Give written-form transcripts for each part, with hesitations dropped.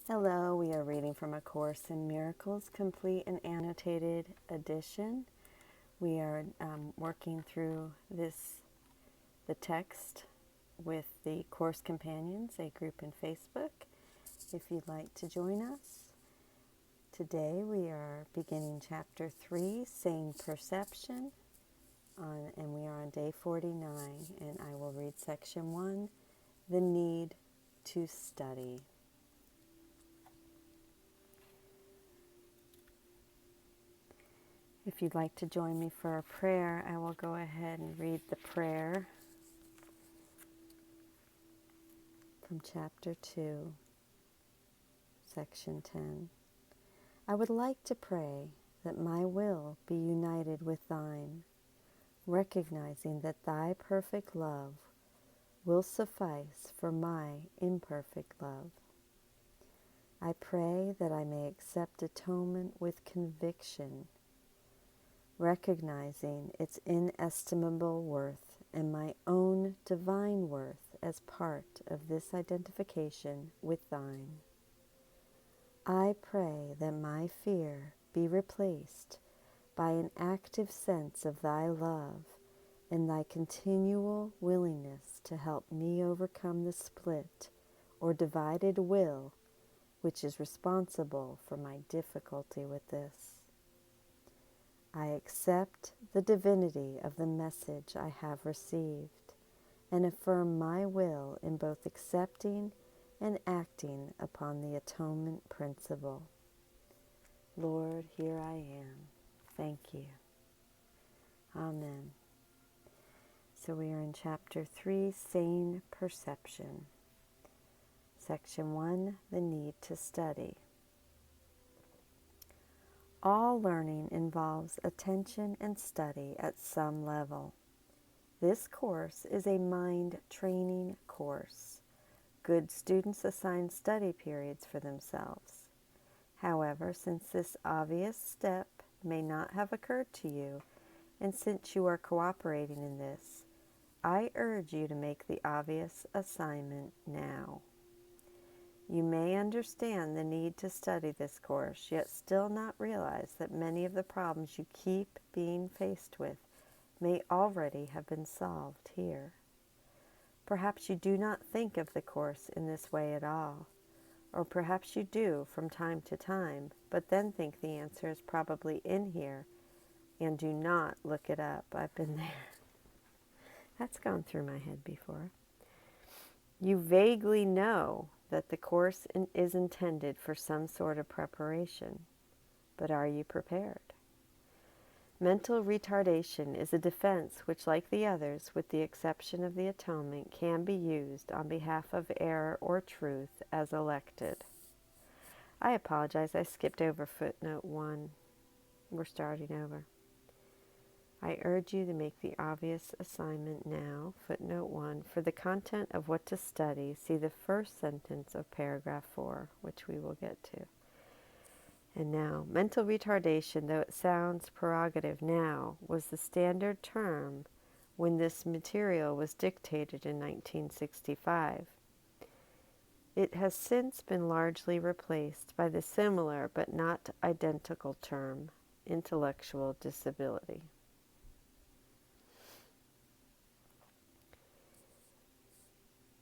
Hello, we are reading from A Course in Miracles, complete and annotated edition. We are working through the text with the Course Companions, a group in Facebook. If you'd like to join us, today we are beginning Chapter 3, Sane Perception, and we are on day 49, and I will read Section 1, The Need to Study. If you'd like to join me for a prayer, I will go ahead and read the prayer from Chapter 2, Section 10. I would like to pray that my will be united with thine, recognizing that thy perfect love will suffice for my imperfect love. I pray that I may accept atonement with conviction, recognizing its inestimable worth and my own divine worth as part of this identification with thine. I pray that my fear be replaced by an active sense of thy love and thy continual willingness to help me overcome the split or divided will which is responsible for my difficulty with this. I accept the divinity of the message I have received and affirm my will in both accepting and acting upon the atonement principle. Lord, here I am. Thank you. Amen. So we are in Chapter 3, Sane Perception. Section 1, The Need to Study. All learning involves attention and study at some level. This course is a mind training course. Good students assign study periods for themselves. However, since this obvious step may not have occurred to you, and since you are cooperating in this, I urge you to make the obvious assignment now. You may understand the need to study this course, yet still not realize that many of the problems you keep being faced with may already have been solved here. Perhaps you do not think of the course in this way at all, or perhaps you do from time to time, but then think the answer is probably in here and do not look it up. I've been there. That's gone through my head before. You vaguely know that the course is intended for some sort of preparation, but are you prepared? Mental retardation is a defense which, like the others, with the exception of the atonement, can be used on behalf of error or truth as elected. I apologize, I skipped over footnote 1. We're starting over. I urge you to make the obvious assignment now, footnote 1. For the content of what to study, see the first sentence of paragraph 4, which we will get to. And now, mental retardation, though it sounds prerogative now, was the standard term when this material was dictated in 1965. It has since been largely replaced by the similar but not identical term, intellectual disability.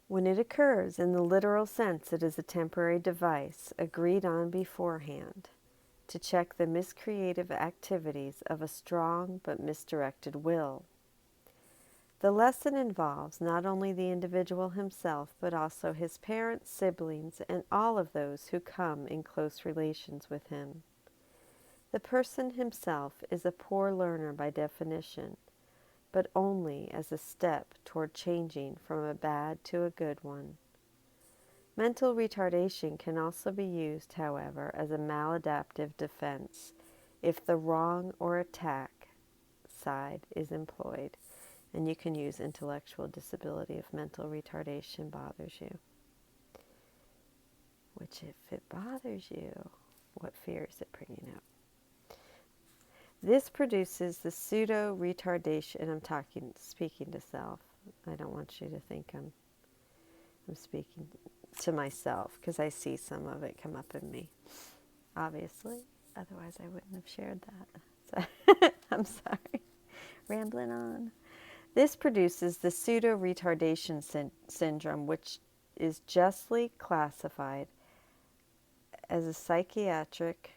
When it occurs in the literal sense, it is a temporary device agreed on beforehand to check the miscreative activities of a strong but misdirected will. The lesson involves not only the individual himself, but also his parents, siblings, and all of those who come in close relations with him. The person himself is a poor learner by definition, but only as a step toward changing from a bad to a good one. Mental retardation can also be used, however, as a maladaptive defense if the wrong or attack side is employed. And you can use intellectual disability if mental retardation bothers you. Which, if it bothers you, what fear is it bringing up? This produces the pseudo retardation, and I'm speaking to self. I don't want you to think I'm I'm speaking to myself because I see some of it come up in me, obviously. Otherwise, I wouldn't have shared that. So, I'm sorry. Rambling on. This produces the pseudo retardation syndrome, which is justly classified as a psychiatric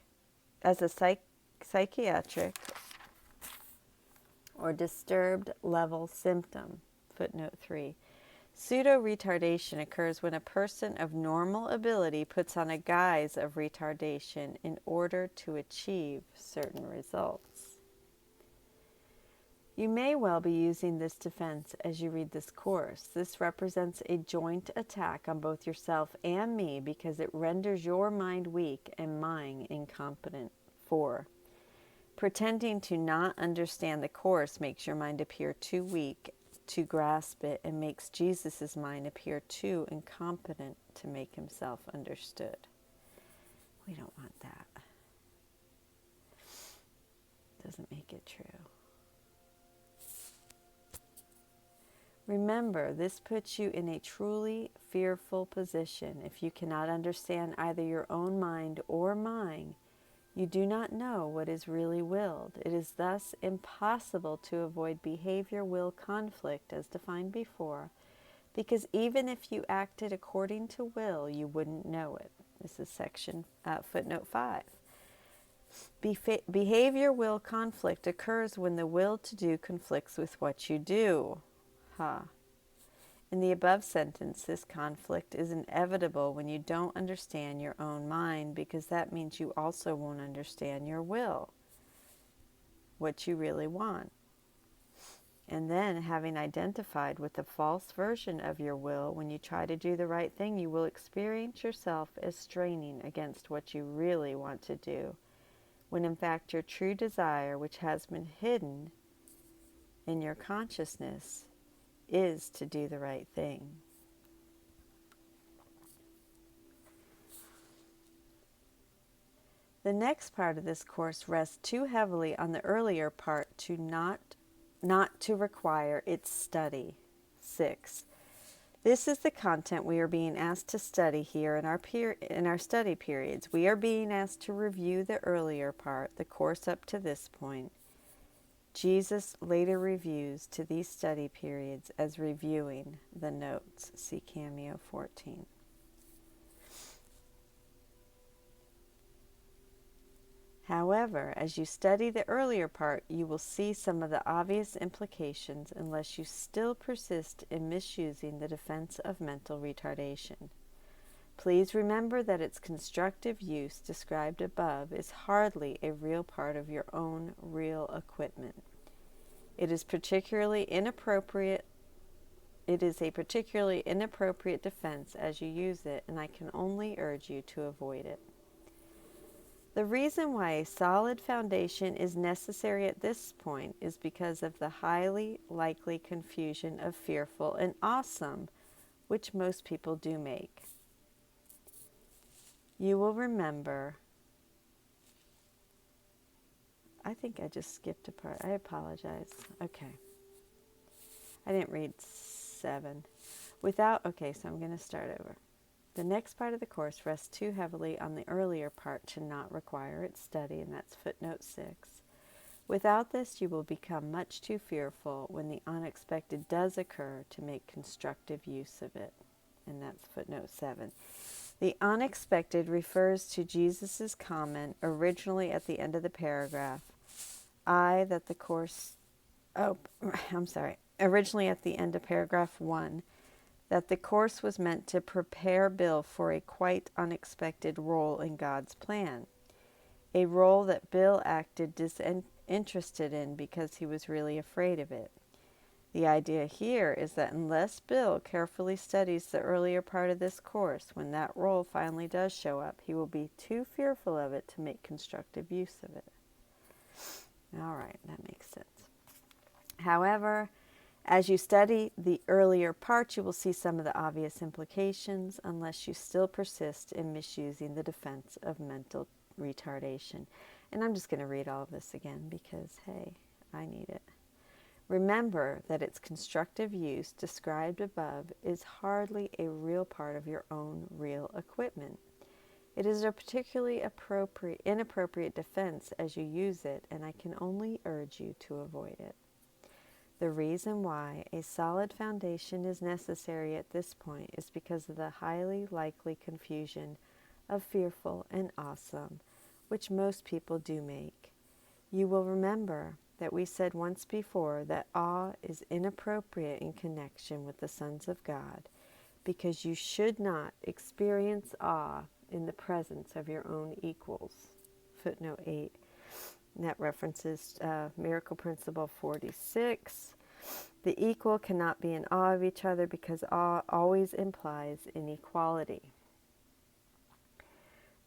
or disturbed level symptom. Footnote 3. Pseudo retardation occurs when a person of normal ability puts on a guise of retardation in order to achieve certain results. You may well be using this defense as you read this course. This represents a joint attack on both yourself and me because it renders your mind weak and mine incompetent. 4. Pretending to not understand the course makes your mind appear too weak to grasp it and makes Jesus' mind appear too incompetent to make himself understood. We don't want that. Doesn't make it true. Remember, this puts you in a truly fearful position. If you cannot understand either your own mind or mine, you do not know what is really willed. It is thus impossible to avoid behavior-will conflict as defined before, because even if you acted according to will, you wouldn't know it. This is footnote 5. Behavior-will conflict occurs when the will to do conflicts with what you do. In the above sentence, this conflict is inevitable when you don't understand your own mind, because that means you also won't understand your will, what you really want. And then, having identified with the false version of your will, when you try to do the right thing, you will experience yourself as straining against what you really want to do, when in fact your true desire, which has been hidden in your consciousness, is to do the right thing. The next part of this course rests too heavily on the earlier part to not to require its study. 6. This is the content we are being asked to study here in our study periods. We are being asked to review the earlier part, the course up to this point. Jesus later reviews to these study periods as reviewing the notes. See Cameo 14. However, as you study the earlier part, you will see some of the obvious implications unless you still persist in misusing the defense of mental retardation. Please remember that its constructive use described above is hardly a real part of your own real equipment. It is a particularly inappropriate defense as you use it, and I can only urge you to avoid it. The reason why a solid foundation is necessary at this point is because of the highly likely confusion of fearful and awesome, which most people do make. You will remember, I think I just skipped a part. I apologize. Okay. I didn't read 7. Okay, so I'm going to start over. The next part of the course rests too heavily on the earlier part to not require its study, and that's footnote 6. Without this, you will become much too fearful when the unexpected does occur to make constructive use of it, and that's footnote 7. The unexpected refers to Jesus' comment originally at the end of the paragraph, originally at the end of paragraph 1, that the course was meant to prepare Bill for a quite unexpected role in God's plan, a role that Bill acted disinterested in because he was really afraid of it. The idea here is that unless Bill carefully studies the earlier part of this course, when that role finally does show up, he will be too fearful of it to make constructive use of it. All right, that makes sense. However, as you study the earlier part, you will see some of the obvious implications unless you still persist in misusing the defense of mental retardation. And I'm just going to read all of this again because, hey, I need it. Remember that its constructive use described above is hardly a real part of your own real equipment. It is a particularly inappropriate defense as you use it, and I can only urge you to avoid it. The reason why a solid foundation is necessary at this point is because of the highly likely confusion of fearful and awesome, which most people do make. You will remember that we said once before that awe is inappropriate in connection with the sons of God, because you should not experience awe in the presence of your own equals. Footnote 8. And that references Miracle Principle 46. The equal cannot be in awe of each other because awe always implies inequality.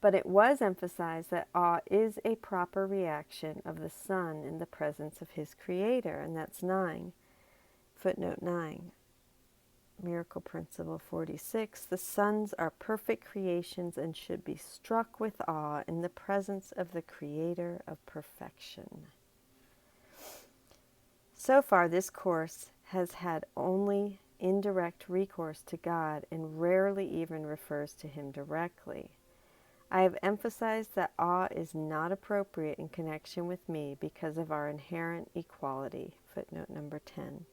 But it was emphasized that awe is a proper reaction of the Son in the presence of his Creator, and that's 9. Footnote 9. Miracle Principle 46. The sons are perfect creations and should be struck with awe in the presence of the Creator of perfection. So far, this course has had only indirect recourse to God and rarely even refers to him directly. I have emphasized that awe is not appropriate in connection with me because of our inherent equality. Footnote number 10.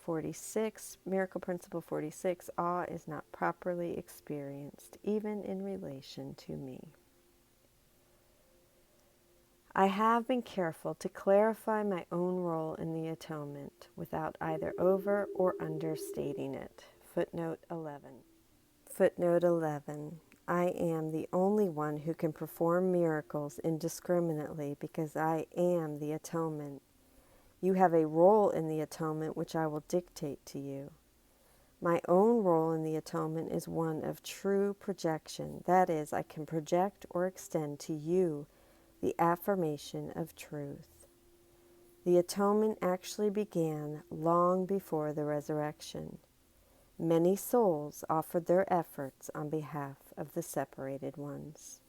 46, Miracle Principle 46, awe is not properly experienced, even in relation to me. I have been careful to clarify my own role in the atonement without either over or understating it. Footnote 11. Footnote 11. I am the only one who can perform miracles indiscriminately because I am the atonement. You have a role in the atonement which I will dictate to you. My own role in the atonement is one of true projection. That is, I can project or extend to you the affirmation of truth. The atonement actually began long before the resurrection. Many souls offered their efforts on behalf of the separated ones.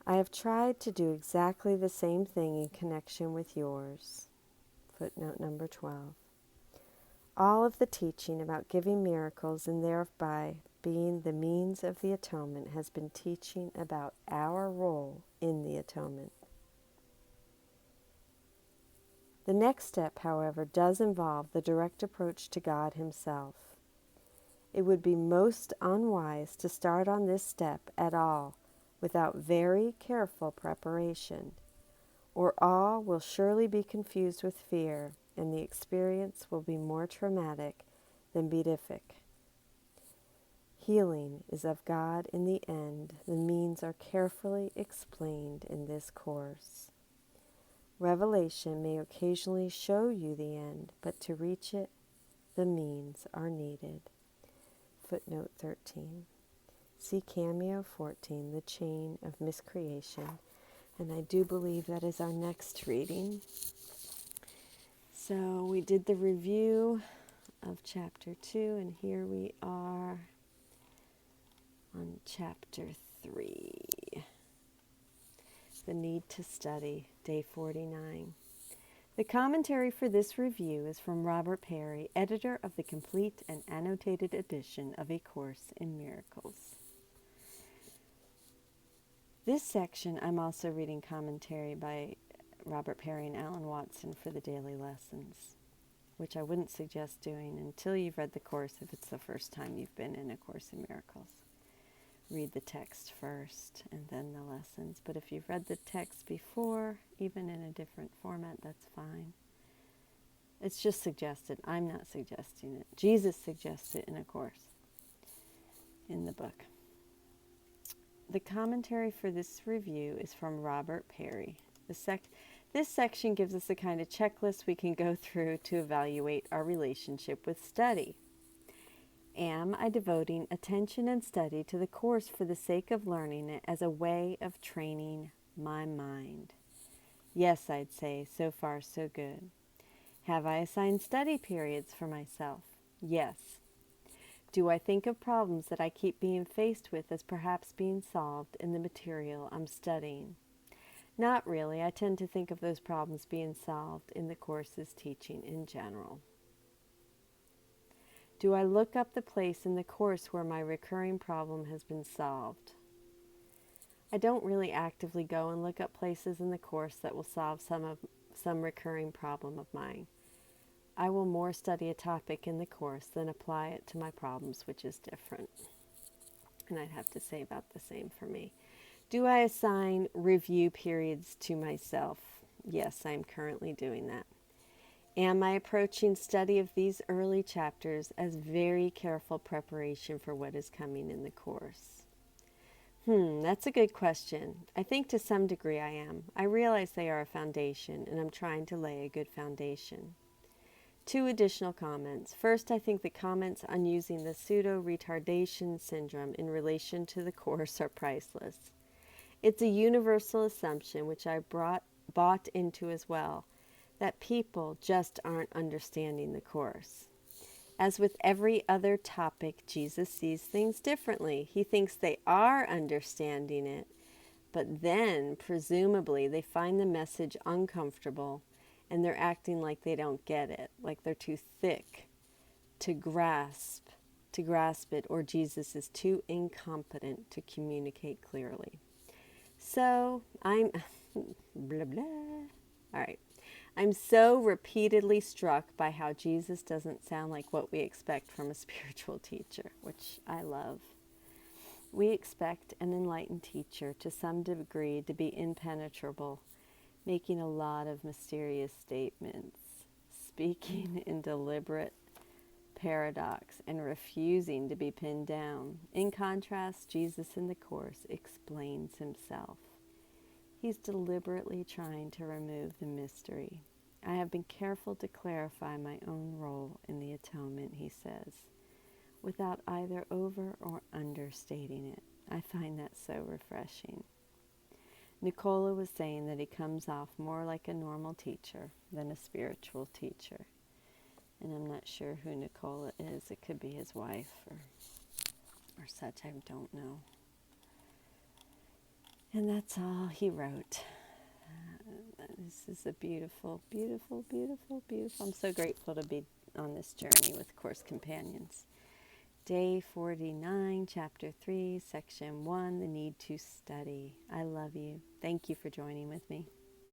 I have tried to do exactly the same thing in connection with yours. Footnote number 12. All of the teaching about giving miracles and thereby being the means of the atonement has been teaching about our role in the atonement. The next step, however, does involve the direct approach to God himself. It would be most unwise to start on this step at all without very careful preparation, or awe will surely be confused with fear, and the experience will be more traumatic than beatific. Healing is of God in the end. The means are carefully explained in this course. Revelation may occasionally show you the end, but to reach it, the means are needed. Footnote 13. See Cameo 14, The Chain of Miscreation, and I do believe that is our next reading. So we did the review of chapter 2, and here we are on chapter 3. The Need to Study, day 49. The commentary for this review is from Robert Perry, editor of the complete and annotated edition of A Course in Miracles. This section, I'm also reading commentary by Robert Perry and Alan Watson for the daily lessons, which I wouldn't suggest doing until you've read the course if it's the first time you've been in A Course in Miracles. Read the text first and then the lessons. But if you've read the text before, even in a different format, that's fine. It's just suggested. I'm not suggesting it. Jesus suggests it in A Course in the book. The commentary for this review is from Robert Perry. This section gives us a kind of checklist we can go through to evaluate our relationship with study. Am I devoting attention and study to the course for the sake of learning it as a way of training my mind? Yes, I'd say, so far so good. Have I assigned study periods for myself? Yes. Do I think of problems that I keep being faced with as perhaps being solved in the material I'm studying? Not really. I tend to think of those problems being solved in the course's teaching in general. Do I look up the place in the course where my recurring problem has been solved? I don't really actively go and look up places in the course that will solve some recurring problem of mine. I will more study a topic in the course than apply it to my problems, which is different. And I'd have to say about the same for me. Do I assign review periods to myself? Yes, I'm currently doing that. Am I approaching study of these early chapters as very careful preparation for what is coming in the course? That's a good question. I think to some degree I am. I realize they are a foundation, and I'm trying to lay a good foundation. 2 additional comments. First, I think the comments on using the pseudo retardation syndrome in relation to the course are priceless. It's a universal assumption, which I bought into as well, that people just aren't understanding the course. As with every other topic, Jesus sees things differently. He thinks they are understanding it, but then, presumably, they find the message uncomfortable and they're acting like they don't get it, like they're too thick to grasp it, or Jesus is too incompetent to communicate clearly. So I'm blah blah. All right. I'm so repeatedly struck by how Jesus doesn't sound like what we expect from a spiritual teacher, which I love. We expect an enlightened teacher to some degree to be impenetrable, making a lot of mysterious statements, speaking in deliberate paradox, and refusing to be pinned down. In contrast, Jesus in the Course explains himself. He's deliberately trying to remove the mystery. I have been careful to clarify my own role in the atonement, he says, without either over or understating it. I find that so refreshing. Nicola was saying that he comes off more like a normal teacher than a spiritual teacher. And I'm not sure who Nicola is. It could be his wife or such. I don't know. And that's all he wrote. This is a beautiful, beautiful, beautiful, beautiful. I'm so grateful to be on this journey with Course Companions. Day 49, Chapter 3, Section 1, The Need to Study. I love you. Thank you for joining with me.